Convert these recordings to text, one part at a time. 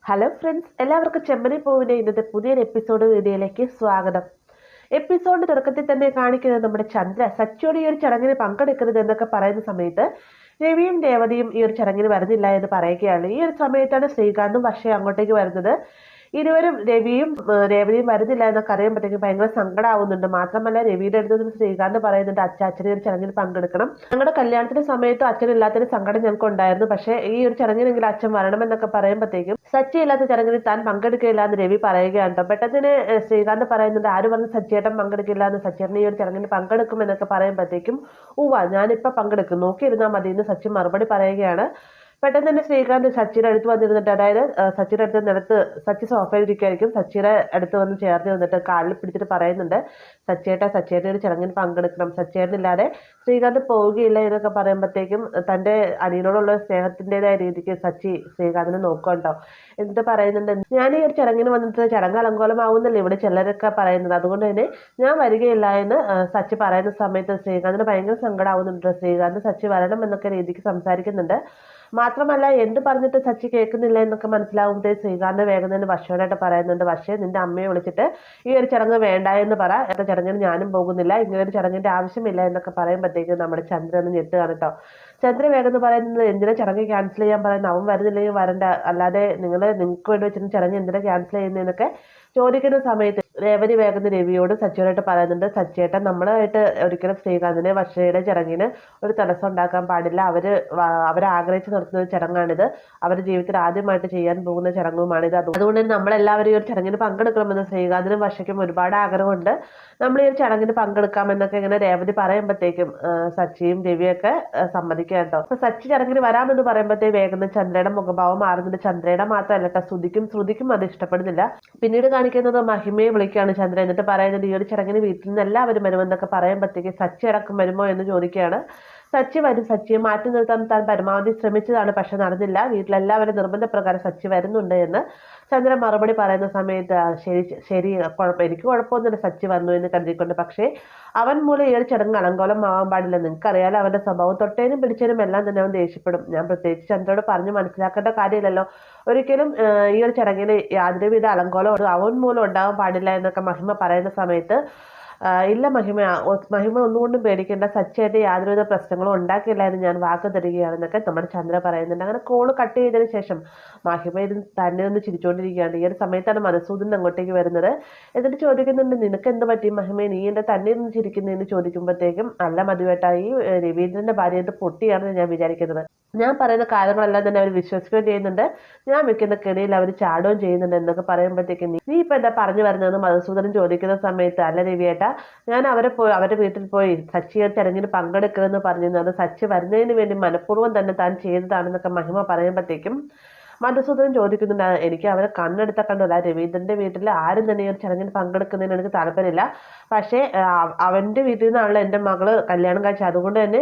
Hello friends, എല്ലാവർക്കും ചെമ്മനി പൂവിൻ്റെ ഇന്നത്തെ പുതിയൊരു എപ്പിസോഡ് വീഡിയോയിലേക്ക് സ്വാഗതം. എപ്പിസോഡിന്റെ തുടക്കത്തിൽ തന്നെ കാണിക്കുന്നത് നമ്മുടെ ചന്ദ്ര സച്ചിയോട് ഈ ഒരു ചടങ്ങിന് പങ്കെടുക്കരുത് എന്നൊക്കെ പറയുന്ന സമയത്ത് രവിയും രേവതിയും ഈ ഒരു ചടങ്ങിന് വരുന്നില്ല എന്ന് പറയുകയാണ്. ഈ ഒരു സമയത്താണ് ശ്രീകാന്തും വർഷയും അങ്ങോട്ടേക്ക് വരുന്നത്. ഇരുവരും രേവതിയും വരുന്നില്ല എന്നൊക്കെ അറിയുമ്പോഴത്തേക്കും ഭയങ്കര സങ്കടമാവുന്നുണ്ട്. മാത്രമല്ല രവിയുടെ അടുത്ത് ശ്രീകാന്ത് പറയുന്നുണ്ട്, അച്ഛനെ ഒരു ചടങ്ങിൽ പങ്കെടുക്കണം. ഞങ്ങളുടെ കല്യാണത്തിന്റെ സമയത്തും അച്ഛനില്ലാത്തൊരു സങ്കടം ഞങ്ങൾക്ക് ഉണ്ടായിരുന്നു. പക്ഷേ ഈ ഒരു ചടങ്ങിനെങ്കിലും അച്ഛൻ വരണമെന്നൊക്കെ പറയുമ്പോഴത്തേക്കും സച്ചി ഇല്ലാത്ത ചടങ്ങിൽ താൻ പങ്കെടുക്കില്ല എന്ന് രവി പറയുകയാണ്. പെട്ടെന്ന് ശ്രീകാന്ത് പറയുന്നുണ്ട്, ആര് പറഞ്ഞ് സച്ചിയേട്ടൻ പങ്കെടുക്കില്ല എന്ന്, സച്ചിയേട്ടൻ ഈ ഒരു ചടങ്ങിൽ പങ്കെടുക്കും എന്നൊക്കെ പറയുമ്പോഴത്തേക്കും ഞാനിപ്പോൾ പങ്കെടുക്കും, നോക്കിയിരുന്നാൽ മതി എന്ന് സച്ചി മറുപടി പറയുകയാണ്. പെട്ടെന്ന് തന്നെ ശ്രീകാന്ത് സച്ചിയുടെ അടുത്ത് വന്നിരുന്നിട്ട്, അതായത് സച്ചിയുടെ അടുത്ത് നിലത്ത് സച്ചി സോഫയിൽ ഇരിക്കുമായിരിക്കും, സച്ചിയുടെ അടുത്ത് വന്ന് ചേർന്ന് വന്നിട്ട് കാലിൽ പിടിച്ചിട്ട് പറയുന്നുണ്ട്, സച്ചിയേട്ടൻ ഒരു ചടങ്ങിന് പങ്കെടുക്കണം, സച്ചിയേട്ടനില്ലാതെ ശ്രീകാന്ത് പോവുകയില്ല എന്നൊക്കെ പറയുമ്പോഴത്തേക്കും തൻ്റെ അനിയനോടുള്ള സ്നേഹത്തിൻ്റെതായ രീതിക്ക് സച്ചി ശ്രീകാന്തിനെ നോക്കുന്നുണ്ടോ. എന്നിട്ട് പറയുന്നുണ്ട്, ഞാൻ ഈ ഒരു ചടങ്ങിന് വന്നിട്ട് ചടങ്ങ് അലങ്കോലമാവുന്നല്ലേ ഇവിടെ ചിലരൊക്കെ പറയുന്നത്, അതുകൊണ്ട് തന്നെ ഞാൻ വരികയില്ല എന്ന് സച്ചി പറയുന്ന സമയത്ത് ശ്രീകാന്തിന് ഭയങ്കര സങ്കടമാവുന്നുണ്ട്. ശ്രീകാന്ത് സച്ചി വരണം എന്നൊക്കെ രീതിക്ക് സംസാരിക്കുന്നുണ്ട്. മാത്രമല്ല എന്ത് പറഞ്ഞിട്ട് സച്ചി കേൾക്കുന്നില്ല എന്നൊക്കെ മനസ്സിലാവുമ്പോഴേ ശ്രീകാന്ത് വേഗം തന്നെ വർഷയോടായിട്ട് പറയുന്നുണ്ട്, വർഷയെ നിന്റെ അമ്മയെ വിളിച്ചിട്ട് ഈ ഒരു ചടങ്ങ് വേണ്ട എന്ന് പറ, എന്റെ ചടങ്ങിന് ഞാനും പോകുന്നില്ല, ഇങ്ങനെ ഒരു ചടങ്ങിന്റെ ആവശ്യമില്ല എന്നൊക്കെ പറയുമ്പോഴത്തേക്കും നമ്മുടെ ചന്ദ്രൻ ഒന്ന് ഞെട്ടുകയാണ് കേട്ടോ. ചന്ദ്ര വേഗം എന്ന് പറയുന്നത്, എന്തിനാ ചടങ്ങ് ക്യാൻസൽ ചെയ്യാൻ പറയുന്നത്, അവൻ വരുന്നില്ലെങ്കിൽ വരണ്ട, അല്ലാതെ നിങ്ങൾക്ക് വേണ്ടി വെച്ചിട്ട് ചടങ്ങ് എന്തിനാ ക്യാൻസൽ ചെയ്യുന്നതെന്നൊക്കെ ചോദിക്കുന്ന സമയത്ത് രേവതി വേഗം രവിയോട് സച്ചിയോടായിട്ട് പറയുന്നുണ്ട്, സച്ചിയേട്ടൻ നമ്മളായിട്ട് ഒരിക്കലും ശ്രീകാന്തിനെ വർഷയുടെ ചടങ്ങിന് ഒരു തടസ്സം ഉണ്ടാക്കാൻ പാടില്ല, അവരാഗ്രഹിച്ച് നടത്തുന്ന ഒരു ചടങ്ങാണിത്, അവരുടെ ജീവിതത്തിൽ ആദ്യമായിട്ട് ചെയ്യാൻ പോകുന്ന ചടങ്ങുമാണിത്, അതുകൊണ്ട് തന്നെ നമ്മളെല്ലാവരും ഈ ഒരു ചടങ്ങിന് പങ്കെടുക്കണമെന്ന് ശ്രീകാന്തിനും വർഷയ്ക്കും ഒരുപാട് ആഗ്രഹമുണ്ട്, നമ്മൾ ഈ ഒരു ചടങ്ങിന് പങ്കെടുക്കാമെന്നൊക്കെ ഇങ്ങനെ രേവതി പറയുമ്പോഴത്തേക്കും സച്ചിയും രവിയൊക്കെ സമ്മതിക്കുക കേട്ടോ. അപ്പൊ സച്ചി ചടങ്ങിന് വരാമെന്ന് പറയുമ്പോഴത്തേ വേഗം ചന്ദ്രയുടെ മുഖഭാവം മാറുന്നുണ്ട്. ചന്ദ്രയുടെ മാത്രമല്ല കേട്ടോ, ശ്രുതിക്കും അത് ഇഷ്ടപ്പെടുന്നില്ല. പിന്നീട് കാണിക്കുന്നത് മഹിമയെ വിളിക്കുകയാണ് ചന്ദ്രൻ. എന്നിട്ട് പറയുന്നത്, ഈ ഒരു ചടങ്ങിന് വീട്ടിൽ നിന്ന് എല്ലാവരും വരുമെന്നൊക്കെ പറയുമ്പോഴത്തേക്ക് സച്ചി അടക്കം വരുമോ എന്ന് ചോദിക്കുകയാണ്. സച്ചി വരും, സച്ചിയെ മാറ്റി നിർത്താൻ താൻ പരമാവധി ശ്രമിച്ചതാണ്, പക്ഷെ നടന്നില്ല, വീട്ടിലെല്ലാവരും നിർബന്ധപ്രകാരം സച്ചി വരുന്നുണ്ട് എന്ന് ചന്ദ്രൻ മറുപടി പറയുന്ന സമയത്ത്, ശരി എനിക്ക് കുഴപ്പമൊന്നുമില്ല സച്ചി വന്നു എന്ന് കരുതിക്കൊണ്ട്, പക്ഷേ അവൻ മൂലം ഈ ഒരു ചടങ്ങ് അലങ്കോലം ആവാൻ പാടില്ല, നിങ്ങൾക്കറിയാലോ അവന്റെ സ്വഭാവം, തൊട്ടേനും പിടിച്ചതിനും എല്ലാം തന്നെ അവൻ ദേഷ്യപ്പെടും, ഞാൻ പ്രത്യേകിച്ച് ചന്ദ്രനോട് പറഞ്ഞ് മനസ്സിലാക്കേണ്ട കാര്യമില്ലല്ലോ, ഒരിക്കലും ഈ ഒരു ചടങ്ങിന് യാതൊരുവിധ അലങ്കോലം അവൻ മൂലം ഉണ്ടാവാൻ പാടില്ല എന്നൊക്കെ മഹിമ പറയുന്ന സമയത്ത്, ഇല്ല മഹിമ ഒന്നുകൊണ്ടും പേടിക്കേണ്ട, സച്ചിയായിട്ട് യാതൊരുവിധ പ്രശ്നങ്ങളും ഉണ്ടാക്കില്ല എന്ന് ഞാൻ വാക്ക് തരികയാണെന്നൊക്കെ നമ്മുടെ ചന്ദ്ര പറയുന്നുണ്ട്. അങ്ങനെ കോള് കട്ട് ചെയ്തതിന് ശേഷം മഹിമ തന്നെ ഒന്ന് ചിരിച്ചുകൊണ്ടിരിക്കുകയാണ്. ഈ ഒരു സമയത്താണ് മധുസൂദൻ അങ്ങോട്ടേക്ക് വരുന്നത്. എന്നിട്ട് ചോദിക്കുന്നുണ്ട്, നിനക്ക് എന്ത് പറ്റി മഹിമ, നീ എൻ്റെ തന്നെ ഒന്ന് ചിരിക്കുന്നതെന്ന് ചോദിക്കുമ്പോഴത്തേക്കും, അല്ല മധുവേട്ട, ഈ രവീന്ദ്രൻ്റെ ഭാര്യയായിട്ട് പൊട്ടിയാണെന്ന് ഞാൻ വിചാരിക്കുന്നത്, ഞാൻ പറയുന്ന കാര്യങ്ങളെല്ലാം തന്നെ അവർ വിശ്വസിക്കുകയും ചെയ്യുന്നുണ്ട്, ഞാൻ വെക്കുന്ന കെണിയിൽ അവർ ചാടുകയും ചെയ്യുന്നുണ്ട് എന്നൊക്കെ പറയുമ്പോഴത്തേക്കും, നീ ഇപ്പം എന്താ പറഞ്ഞു വരുന്നതെന്ന് മധുസൂദനൻ ചോദിക്കുന്ന സമയത്ത്, അല്ല രവിയേട്ട, ഞാൻ അവരുടെ വീട്ടിൽ പോയി സച്ചിയെ ചടങ്ങിന് പങ്കെടുക്കണമെന്ന് പറഞ്ഞിരുന്നത് സച്ചി വരുന്നതിന് വേണ്ടി മനഃപൂർവ്വം തന്നെ താൻ ചെയ്തതാണെന്നൊക്കെ മഹിമ പറയുമ്പോഴത്തേക്കും മധുസൂദനൻ ചോദിക്കുന്നുണ്ട്, എനിക്ക് അവരെ കണ്ണെടുത്ത കണ്ടല്ല, രവീന്ദ്രൻ്റെ വീട്ടിൽ ആരും തന്നെ ഈ ഒരു ചടങ്ങിന് പങ്കെടുക്കുന്നതിന് എനിക്ക് താല്പര്യമില്ല, പക്ഷേ അവൻ്റെ വീട്ടിൽ നിന്നാണല്ലോ എൻ്റെ മകള് കല്യാണം കഴിച്ചത്, അതുകൊണ്ട് തന്നെ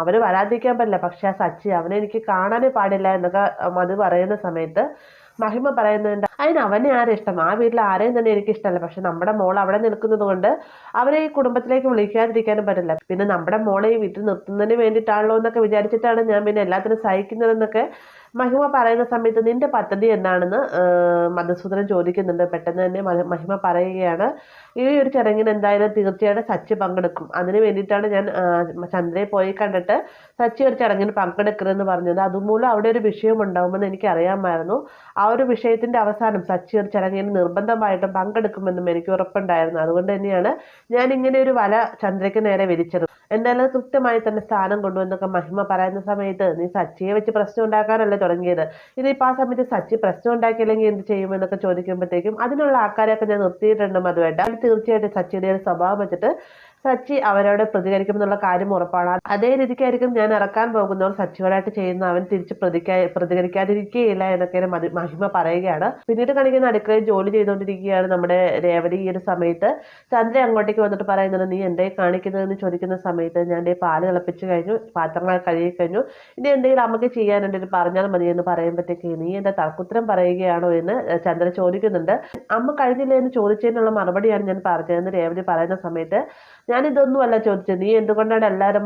അവർ വരാതിരിക്കാൻ പറ്റില്ല, പക്ഷെ ആ സച്ചി അവനെ എനിക്ക് കാണാനേ പാടില്ല എന്നൊക്കെ മധു പറയുന്ന സമയത്ത് മഹിമ പറയുന്നുണ്ട്, അതിന് അവനെ ആരും ഇഷ്ടം, ആ വീട്ടിൽ ആരെയും തന്നെ എനിക്ക് ഇഷ്ടമല്ല, പക്ഷെ നമ്മുടെ മോൾ അവിടെ നിൽക്കുന്നത് കൊണ്ട് അവരെ ഈ കുടുംബത്തിലേക്ക് വിളിക്കാതിരിക്കാനും പറ്റില്ല, പിന്നെ നമ്മുടെ മോളെ ഈ വീട്ടിൽ നിർത്തുന്നതിന് വേണ്ടിയിട്ടാണല്ലോ എന്നൊക്കെ വിചാരിച്ചിട്ടാണ് ഞാൻ പിന്നെ എല്ലാത്തിനും സഹിക്കുന്നതെന്നൊക്കെ മഹിമ പറയുന്ന സമയത്ത്, നിന്റെ പദ്ധതി എന്താണെന്ന് മധുസൂദനൻ ചോദിക്കുന്നുണ്ട്. പെട്ടെന്ന് തന്നെ മഹിമ പറയുകയാണ്, ഈ ഒരു ചടങ്ങിന് എന്തായാലും തീർച്ചയായിട്ടും സച്ചി പങ്കെടുക്കും, അതിന് വേണ്ടിയിട്ടാണ് ഞാൻ ചന്ദ്രയെ പോയി കണ്ടിട്ട് സച്ചി ഒരു ചടങ്ങിന് പങ്കെടുക്കരുതെന്ന് പറഞ്ഞത്, അതുമൂലം അവിടെ ഒരു വിഷയം ഉണ്ടാകുമെന്ന് എനിക്ക് അറിയാമായിരുന്നു, ആ ഒരു വിഷയത്തിന്റെ അവസാനം സച്ചി ഒരു ചടങ്ങിന് നിർബന്ധമായിട്ടും പങ്കെടുക്കുമെന്നും എനിക്ക് ഉറപ്പുണ്ടായിരുന്നു, അതുകൊണ്ട് തന്നെയാണ് ഞാൻ ഇങ്ങനെ ഒരു വല ചന്ദ്രയ്ക്ക് നേരെ വിരിച്ചത്, എന്തായാലും കൃത്യമായി തന്നെ സ്ഥാനം കൊണ്ടുവന്നൊക്കെ മഹിമ പറയുന്ന സമയത്ത്, നീ സച്ചിയെ വെച്ച് പ്രശ്നം ഉണ്ടാക്കാനല്ലേ തുടങ്ങിയത്, ഇനിയിപ്പോൾ ആ സമയത്ത് സച്ചി പ്രശ്നം ഉണ്ടാക്കിയില്ലെങ്കിൽ എന്ത് ചെയ്യുമെന്നൊക്കെ ചോദിക്കുമ്പോഴത്തേക്കും, അതിനുള്ള ആൾക്കാരെയൊക്കെ ഞാൻ നിർത്തിയിട്ടുണ്ട് മധുവേട്ട, തീർച്ചയായിട്ടും സച്ചിയുടെ ഒരു സ്വഭാവം വെച്ചിട്ട് സച്ചി അവരോട് പ്രതികരിക്കുമെന്നുള്ള കാര്യം ഉറപ്പാണ്, അതേ രീതിക്കായിരിക്കും ഞാൻ ഇറക്കാൻ പോകുന്നവർ സച്ചിയോടായിട്ട് ചെയ്യുന്ന, അവൻ തിരിച്ച് പ്രതികരിക്കാതിരിക്കുകയില്ല എന്നൊക്കെ മഹിമ പറയുകയാണ്. പിന്നീട് കാണിക്കുന്ന അടുക്കളയിൽ ജോലി ചെയ്തുകൊണ്ടിരിക്കുകയാണ് നമ്മുടെ രേവതി. ഈ ഒരു സമയത്ത് ചന്ദ്ര അങ്ങോട്ടേക്ക് വന്നിട്ട് പറയുന്നത്, നീ എന്തേ കാണിക്കുന്നതെന്ന് ചോദിക്കുന്ന സമയത്ത്, ഞാൻ പാല് തിളപ്പിച്ച് കഴിഞ്ഞു, പാത്രങ്ങൾ കഴുകി കഴിഞ്ഞു, ഇനി എന്തെങ്കിലും അമ്മയ്ക്ക് ചെയ്യാനുണ്ടെങ്കിൽ പറഞ്ഞാൽ മതി എന്ന് പറയുമ്പോഴത്തേക്ക്, നീ എൻ്റെ തർക്കുത്തരം പറയുകയാണോ എന്ന് ചന്ദ്ര ചോദിക്കുന്നുണ്ട്. അമ്മ കഴിഞ്ഞില്ല എന്ന് ചോദിച്ചതിനുള്ള മറുപടിയാണ് ഞാൻ പറഞ്ഞതെന്ന് രേവതി പറയുന്ന സമയത്ത് ഞാനിതൊന്നുമല്ല ചോദിച്ചത്, നീ എന്തുകൊണ്ടാണ് എല്ലാവരും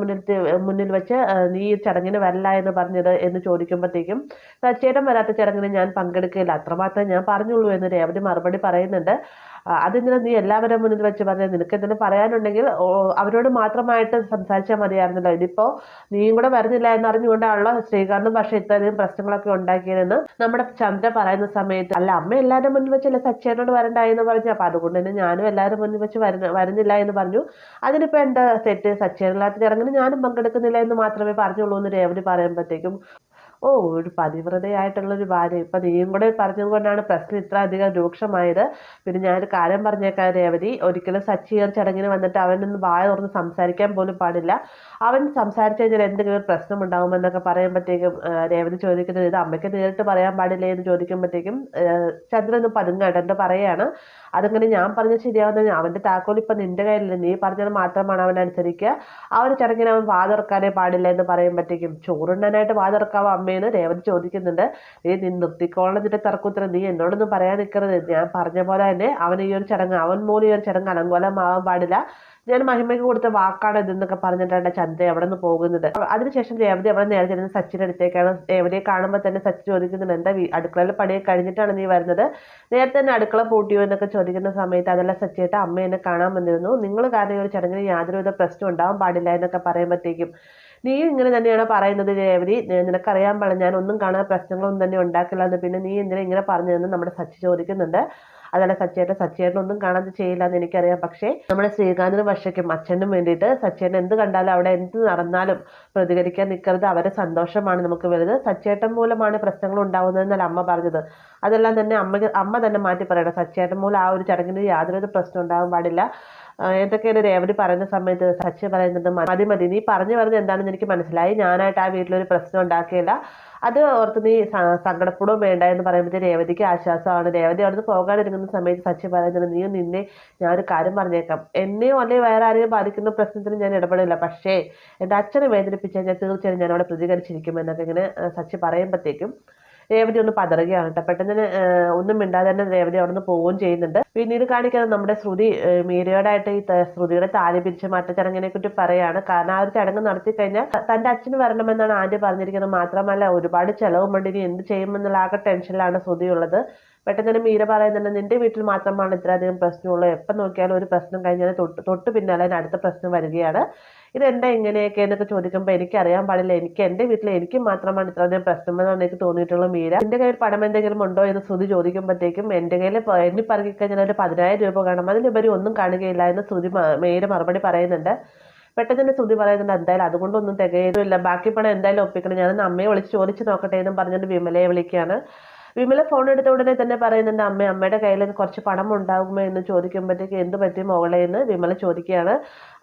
മുന്നിൽ വെച്ച് നീ ഈ ചടങ്ങിന് വരില്ല എന്ന് പറഞ്ഞത് എന്ന് ചോദിക്കുമ്പോഴത്തേക്കും സച്ചേട്ടൻ വരാത്ത ചടങ്ങിന് ഞാൻ പങ്കെടുക്കില്ല, അത്രമാത്രം ഞാൻ പറഞ്ഞുള്ളൂ എന്ന് രേവതി മറുപടി പറയുന്നുണ്ട്. അതെന്തിനാ നീ എല്ലാവരുടെ മുന്നിൽ വെച്ച് പറഞ്ഞത്? നിനക്ക് എന്തെങ്കിലും പറയാനുണ്ടെങ്കിൽ അവരോട് മാത്രമായിട്ട് സംസാരിച്ചാൽ മതിയായിരുന്നല്ലോ. ഇതിപ്പോ നീയും കൂടെ വരുന്നില്ല എന്നറിഞ്ഞുകൊണ്ടാണല്ലോ ശ്രീകാന്തും പക്ഷെ ഇത്രയധികം പ്രശ്നങ്ങളൊക്കെ ഉണ്ടാക്കിയതെന്ന് നമ്മുടെ ചന്ദ്ര പറയുന്ന സമയത്ത്, അല്ല അമ്മ എല്ലാവരുടെ മുന്നിൽ വെച്ചല്ലേ സച്ചേനോട് വരണ്ടായെന്ന് പറഞ്ഞു, അപ്പൊ അതുകൊണ്ട് തന്നെ ഞാനും എല്ലാവരും മുന്നിൽ വെച്ച് വരുന്നില്ല എന്ന് പറഞ്ഞു. അതിനിപ്പോ എന്താ തെറ്റ്? സച്ചേനില്ലാത്ത ചടങ്ങിന് ഞാനും പങ്കെടുക്കുന്നില്ല എന്ന് മാത്രമേ പറഞ്ഞുള്ളൂ എന്ന് രേവതി പറയുമ്പോഴത്തേക്കും, ഓ ഒരു പതിവ്രതയായിട്ടുള്ളൊരു ഭാര്യ, ഇപ്പൊ നീയും കൂടെ പറഞ്ഞതുകൊണ്ടാണ് പ്രശ്നം ഇത്ര അധികം രൂക്ഷമായത്. പിന്നെ ഞാനൊരു കാര്യം പറഞ്ഞേക്കാം രേവതി, ഒരിക്കലും സച്ചി ഒരു ചടങ്ങിന് വന്നിട്ട് അവനൊന്ന് വായ തുറന്ന് സംസാരിക്കാൻ പോലും പാടില്ല. അവൻ സംസാരിച്ചു കഴിഞ്ഞാൽ എന്തെങ്കിലും ഒരു പ്രശ്നം ഉണ്ടാകുമെന്നൊക്കെ പറയുമ്പോഴത്തേക്കും രേവതി ചോദിക്കുന്നത്, ഇത് അമ്മയ്ക്ക് നേരിട്ട് പറയാൻ പാടില്ലേ എന്ന് ചോദിക്കുമ്പോഴത്തേക്കും ചന്ദ്രൻ പതുങ്ങായിട്ട് പറയാണ്, അതങ്ങനെ ഞാൻ പറഞ്ഞത് ശരിയാവുന്ന, അവന്റെ താക്കോൽ ഇപ്പൊ നിന്റെ കയ്യിലില്ല, നീ പറഞ്ഞത് മാത്രമാണ് അവൻ അനുസരിക്കുക, ആ ഒരു ചടങ്ങിന് അവൻ വാതിറക്കാനേ പാടില്ല എന്ന് പറയുമ്പോഴത്തേക്കും, ചോറുണ്ണാനായിട്ട് വാതിറക്കാവോ അമ്മയെന്ന് രേവതി ചോദിക്കുന്നുണ്ട്. നീ നിർത്തിക്കോളതിന്റെ തർക്കുത്തരം നീ എന്നോടൊന്നും പറയാൻ നിൽക്കരുത്, ഞാൻ പറഞ്ഞ പോലെ തന്നെ അവൻ ഈ ഒരു ചടങ്ങ്, അവൻ മൂലം ഈ ഒരു ചടങ്ങ് അലങ്കോലമാവാൻ പാടില്ല, ഞാൻ മഹിമയ്ക്ക് കൊടുത്ത വാക്കാണ് ഇതെന്നൊക്കെ പറഞ്ഞിട്ടാണ് ചന്ദ്ര അവിടെ നിന്ന് പോകുന്നത്. അതിനുശേഷം രേവതി അവിടെ നേരെ ചെല്ലുന്ന സച്ചിന്റെ അടുത്തേക്കാണ്. രേവതിയെ കാണുമ്പോൾ തന്നെ സച്ചി ചോദിക്കുന്നുണ്ട്, എന്താ അടുക്കളയിൽ പണിയൊക്കെ കഴിഞ്ഞിട്ടാണ് നീ വരുന്നത്, നേരത്തെ തന്നെ അടുക്കള പൂട്ടിയോ എന്നൊക്കെ ചോദിക്കുന്ന സമയത്ത്, അതെല്ലാം സച്ചിയായിട്ട് അമ്മ എന്നെ കാണാൻ വന്നിരുന്നു, നിങ്ങൾ കാരണം ഒരു ചടങ്ങിന് യാതൊരുവിധ പ്രശ്നം ഉണ്ടാവാൻ പാടില്ല എന്നൊക്കെ പറയുമ്പോഴത്തേക്കും, നീ ഇങ്ങനെ തന്നെയാണ് പറയുന്നത് രേവതി, നിനക്കറിയാൻ പാടില്ല ഞാൻ ഒന്നും കാണാൻ പ്രശ്നങ്ങളൊന്നും തന്നെ ഉണ്ടാക്കില്ല എന്ന്, പിന്നെ നീ എന്തിനാ ഇങ്ങനെ പറഞ്ഞതെന്ന് നമ്മുടെ സച്ചി ചോദിക്കുന്നുണ്ട്. അതല്ല സച്ചേട്ടൻ ഒന്നും കാണാതെ ചെയ്യില്ല എന്ന് എനിക്കറിയാം, പക്ഷേ നമ്മുടെ ശ്രീകാന്തിനും വർഷയ്ക്കും അച്ഛനും വേണ്ടിയിട്ട് സച്ചേട്ടൻ എന്ത് കണ്ടാലും അവിടെ എന്ത് നടന്നാലും പ്രതികരിക്കാൻ നിൽക്കരുത്, അവരെ സന്തോഷമാണ് നമുക്ക് വലുത്, സച്ചേട്ടൻ മൂലമാണ് പ്രശ്നങ്ങൾ ഉണ്ടാവുന്നതെന്നല്ല അമ്മ പറഞ്ഞത്, അതെല്ലാം തന്നെ അമ്മ തന്നെ മാറ്റി പറയണം, സച്ചേട്ടൻ മൂലം ആ ഒരു ചടങ്ങിന് യാതൊരു പ്രശ്നം ഉണ്ടാവാൻ പാടില്ല. എന്തൊക്കെയാണ് രേവതി പറയുന്ന സമയത്ത് സച്ചി പറയുന്നുണ്ട്, മതി നീ പറഞ്ഞു പറഞ്ഞത് എന്താണെന്ന് എനിക്ക് മനസ്സിലായി, ഞാനായിട്ട് ആ വീട്ടിലൊരു പ്രശ്നം ഉണ്ടാക്കിയില്ല, അത് ഓർത്ത് നീ സങ്കടപ്പെടുകയും വേണ്ട എന്ന് പറയുമ്പോഴത്തെ രേവതിക്ക് ആശ്വാസമാണ്. രേവതി അവിടുന്ന് പോകാനിരിക്കുന്ന സമയത്ത് സച്ചി പറയുന്നത്, ഞാനൊരു കാര്യം പറഞ്ഞേക്കാം, എന്നെയോ അല്ലെങ്കിൽ വേറെ ആരെയും ബാധിക്കുന്ന പ്രശ്നത്തിന് ഞാൻ ഇടപെടില്ല, പക്ഷേ എൻ്റെ അച്ഛനെ വേദനിപ്പിച്ചാൽ ഞാൻ തീർച്ചയായും ഞാൻ അവിടെ പ്രതികരിച്ചിരിക്കും എന്നൊക്കെ ഇങ്ങനെ സച്ചി പറയുമ്പോഴത്തേക്കും രേവതി ഒന്ന് പതറുകയാണ് കേട്ടോ. പെട്ടെന്ന് ഒന്നും മിണ്ടാതെ തന്നെ രേവതി അവിടെ നിന്ന് പോവുകയും ചെയ്യുന്നുണ്ട്. പിന്നീട് കാണിക്കുന്നത് നമ്മുടെ ശ്രുതി മീരയോടായിട്ട് ഈ ശ്രുതിയുടെ താലി പിരിച്ച് മാറ്റ ചടങ്ങിനെ കുറിച്ച് പറയാണ്. കാരണം ആ ഒരു ചടങ്ങ് നടത്തി കഴിഞ്ഞാൽ തന്റെ അച്ഛന് വരണമെന്നാണ് ആദ്യം പറഞ്ഞിരിക്കുന്നത്, മാത്രമല്ല ഒരുപാട് ചെലവുമുണ്ട്, ഇനി എന്ത് ചെയ്യുമെന്നുള്ള ആകെ ടെൻഷനിലാണ് ശ്രുതി ഉള്ളത്. പെട്ടെന്ന് തന്നെ മീര പറയുന്നുണ്ട്, നിന്റെ വീട്ടിൽ മാത്രമാണ് ഇത്രയധികം പ്രശ്നമുള്ളത്, എപ്പം നോക്കിയാലും ഒരു പ്രശ്നം കഴിഞ്ഞാൽ തൊട്ട് പിന്നാലെ അടുത്ത പ്രശ്നം വരികയാണ്, ഇതെന്താ ഇങ്ങനെയൊക്കെ എന്നൊക്കെ ചോദിക്കുമ്പോൾ എനിക്കറിയാൻ പാടില്ല, എൻ്റെ വീട്ടിൽ എനിക്ക് മാത്രമാണ് ഇത്രയധികം പ്രശ്നമെന്നാണ് എനിക്ക് തോന്നിയിട്ടുള്ള മീര, എൻ്റെ കയ്യിൽ പണം എന്തെങ്കിലും ഉണ്ടോ എന്ന് ശ്രുതി ചോദിക്കുമ്പോഴത്തേക്കും എൻ്റെ കയ്യിൽ എണ്ണി പറക്കി കഴിഞ്ഞാൽ ഒരു 10,000 രൂപ കാണും, അതിലുപരി ഒന്നും കാണുകയില്ല എന്ന് മീര മറുപടി പറയുന്നുണ്ട്. പെട്ടെന്ന് തന്നെ ശ്രുതി പറയുന്നുണ്ട്, എന്തായാലും അതുകൊണ്ടൊന്നും തികയില്ല, ബാക്കി പണം എന്തായാലും ഒപ്പിക്കണം, ഞാനൊന്ന് അമ്മയെ വിളിച്ച് ചോദിച്ച് നോക്കട്ടെ എന്നും പറഞ്ഞിട്ട് വിമലയെ വിളിക്കുകയാണ്. വിമല ഫോൺ എടുത്ത ഉടനെ തന്നെ പറയുന്നുണ്ട്, അമ്മയുടെ കയ്യിൽ കുറച്ച് പണം ഉണ്ടാകുമോ എന്ന് ചോദിക്കുമ്പോഴത്തേക്ക് എന്ത് പറ്റി മോളെ എന്ന് വിമല ചോദിക്കുകയാണ്.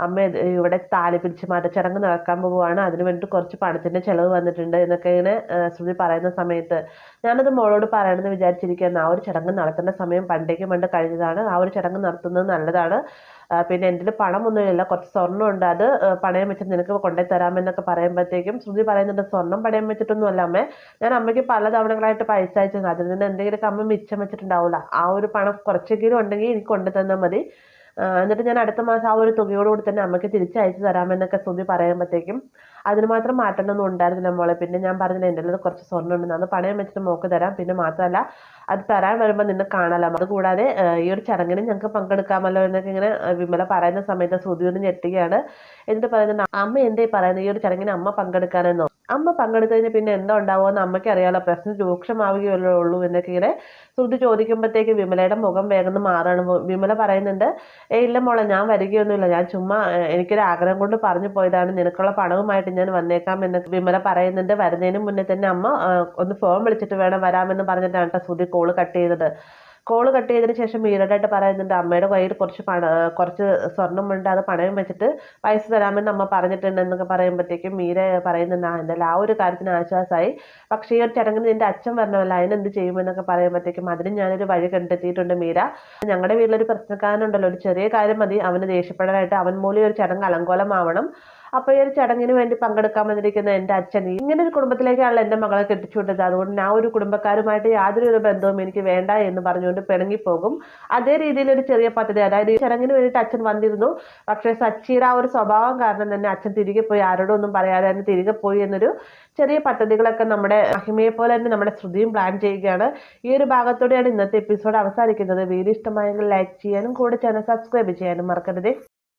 അമ്മ ഇവിടെ താലി പിരിച്ച് മാറ്റച്ചടങ്ങ് നടക്കാൻ പോവുകയാണ്, അതിന് വേണ്ടി കുറച്ച് പണത്തിന്റെ ചെലവ് വന്നിട്ടുണ്ട് എന്നൊക്കെ ഇങ്ങനെ ശ്രുതി പറയുന്ന സമയത്ത്, ഞാനത് മോളോട് പറയണമെന്ന് വിചാരിച്ചിരിക്കുകയാണ്, ആ ഒരു ചടങ്ങ് നടത്തേണ്ട സമയം പണ്ട് കഴിഞ്ഞതാണ്, ആ ഒരു ചടങ്ങ് നടത്തുന്നത് നല്ലതാണ്, പിന്നെ എൻ്റെ പണമൊന്നുമില്ല, കുറച്ച് സ്വർണ്ണമുണ്ട്, അത് പണയം വെച്ചിട്ട് നിനക്ക് കൊണ്ടു തരാമെന്നൊക്കെ പറയുമ്പോഴത്തേക്കും ശ്രുതി പറയുന്നുണ്ട്, സ്വർണ്ണം പണയം വെച്ചിട്ടൊന്നും അല്ല അമ്മേ, ഞാൻ അമ്മയ്ക്ക് പല തവണകളായിട്ട് പൈസ അയച്ചു, അതിൽ നിന്ന് എന്തെങ്കിലുമൊക്കെ അമ്മ മിച്ചം വെച്ചിട്ടുണ്ടാവില്ല, ആ ഒരു പണം കുറച്ചെങ്കിലും ഉണ്ടെങ്കിൽ എനിക്ക് കൊണ്ടു തന്നാൽ മതി, എന്നിട്ട് ഞാൻ അടുത്ത മാസം ആ ഒരു തുകയോടുകൂടി തന്നെ അമ്മയ്ക്ക് തിരിച്ചയച്ചു തരാമെന്നൊക്കെ ശ്രുതി പറയുമ്പോഴത്തേക്കും, അതിന് മാത്രം മാറ്റമൊന്നും ഉണ്ടായിരുന്നില്ല മോളെ, പിന്നെ ഞാൻ പറഞ്ഞില്ല എൻ്റെ അടുത്ത് കുറച്ച് സ്വർണ്ണം ഉണ്ടെന്ന്, അത് പണയം വെച്ചിട്ട് മോക്ക് തരാം, പിന്നെ മാത്രമല്ല അത് തരാൻ വരുമ്പോൾ നിന്നെ കാണാമല്ലോ, അതുകൂടാതെ ഈ ഒരു ചടങ്ങിന് ഞങ്ങൾക്ക് പങ്കെടുക്കാമല്ലോ എന്നൊക്കെ ഇങ്ങനെ വിമല പറയുന്ന സമയത്ത് ശ്രുതി ഒന്ന് ഞെട്ടുകയാണ്. എന്നിട്ട് പറയുന്നുണ്ട്, അമ്മ എന്തേ പറയുന്നത്, ഈ ഒരു ചടങ്ങിന് അമ്മ പങ്കെടുക്കാനെന്നോ, അമ്മ പങ്കെടുത്തു കഴിഞ്ഞാൽ പിന്നെ എന്താ ഉണ്ടാവുമെന്ന് അമ്മയ്ക്ക് അറിയാമല്ലോ, പ്രശ്നം രൂക്ഷമാവുകയല്ലേ ഉള്ളൂ എന്നൊക്കെ ഇങ്ങനെ ശ്രുതി ചോദിക്കുമ്പോഴത്തേക്ക് വിമലയുടെ മുഖം വേഗം മാറാണ്. വിമല പറയുന്നുണ്ട്, ഇല്ല മോളെ ഞാൻ വരികയൊന്നുമില്ല, ഞാൻ ചുമ്മാ എനിക്കൊരു ആഗ്രഹം കൊണ്ട് പറഞ്ഞു പോയതാണ്, നിനക്കുള്ള പണവുമായിട്ട് ഞാൻ വന്നേക്കാം എന്നൊക്കെ വിമല പറയുന്നുണ്ട്. വരുന്നതിന് മുന്നേ തന്നെ അമ്മ ഒന്ന് ഫോൺ വിളിച്ചിട്ട് വേണം വരാമെന്ന് പറഞ്ഞിട്ടാണ് കേട്ടോ ശ്രുതി കോള് കട്ട് ചെയ്തത്. കോള് കട്ട് ചെയ്തതിന് ശേഷം മീരടായിട്ട് പറയുന്നുണ്ട്, അമ്മയുടെ കയ്യിൽ കുറച്ച് സ്വർണ്ണമുണ്ട്, അത് പണയം വെച്ചിട്ട് പൈസ തരാമെന്ന് അമ്മ പറഞ്ഞിട്ടുണ്ട് എന്നൊക്കെ പറയുമ്പോഴത്തേക്കും മീര പറയുന്നുണ്ട്, എന്തായാലും ആ ഒരു കാര്യത്തിന് ആശ്വാസമായി, പക്ഷേ ഈ ഒരു ചടങ്ങിന് നിന്റെ അച്ഛൻ വരണമല്ലോ, അതിനെന്ത് ചെയ്യുമെന്നൊക്കെ പറയുമ്പോഴത്തേക്കും അതിന് ഞാനൊരു വഴി കണ്ടെത്തിയിട്ടുണ്ട് മീര, ഞങ്ങളുടെ വീട്ടിലൊരു പ്രശ്നക്കാരനുണ്ടല്ലോ, ഒരു ചെറിയ കാര്യം മതി അവന് ദേഷ്യപ്പെടാനായിട്ട്, അവൻ മൂലം ഒരു ചടങ്ങ് അലങ്കോലമാവണം, അപ്പോൾ ഈ ഒരു ചടങ്ങിന് വേണ്ടി പങ്കെടുക്കാൻ വന്നിരിക്കുന്ന എൻ്റെ അച്ഛൻ ഇങ്ങനെ ഒരു കുടുംബത്തിലേക്കാണല്ലോ എൻ്റെ മകളെ കെട്ടിച്ചുവിട്ടത്, അതുകൊണ്ട് ഞാൻ ഒരു കുടുംബക്കാരുമായിട്ട് യാതൊരു ബന്ധവും എനിക്ക് വേണ്ട എന്ന് പറഞ്ഞുകൊണ്ട് പിണങ്ങിപ്പോകും. അതേ രീതിയിൽ ഒരു ചെറിയ പദ്ധതി, അതായത് ഈ ചടങ്ങിന് വേണ്ടിയിട്ട് അച്ഛൻ വന്നിരുന്നു, പക്ഷേ സച്ചിയുടെ ആ ഒരു സ്വഭാവം കാരണം തന്നെ അച്ഛൻ തിരികെ പോയി, ആരോടും ഒന്നും പറയാതെ തന്നെ തിരികെ പോയി എന്നൊരു ചെറിയ പദ്ധതികളൊക്കെ നമ്മുടെ മഹിമയെ പോലെ തന്നെ നമ്മുടെ ശ്രുതിയും പ്ലാൻ ചെയ്യുകയാണ്. ഈ ഒരു ഭാഗത്തോടെയാണ് ഇന്നത്തെ എപ്പിസോഡ് അവസാനിക്കുന്നത്. വീഡിയോ ഇഷ്ടമായെങ്കിൽ ലൈക്ക് ചെയ്യാനും കൂടെ ചാനൽ സബ്സ്ക്രൈബ് ചെയ്യാനും മറക്കരുത്.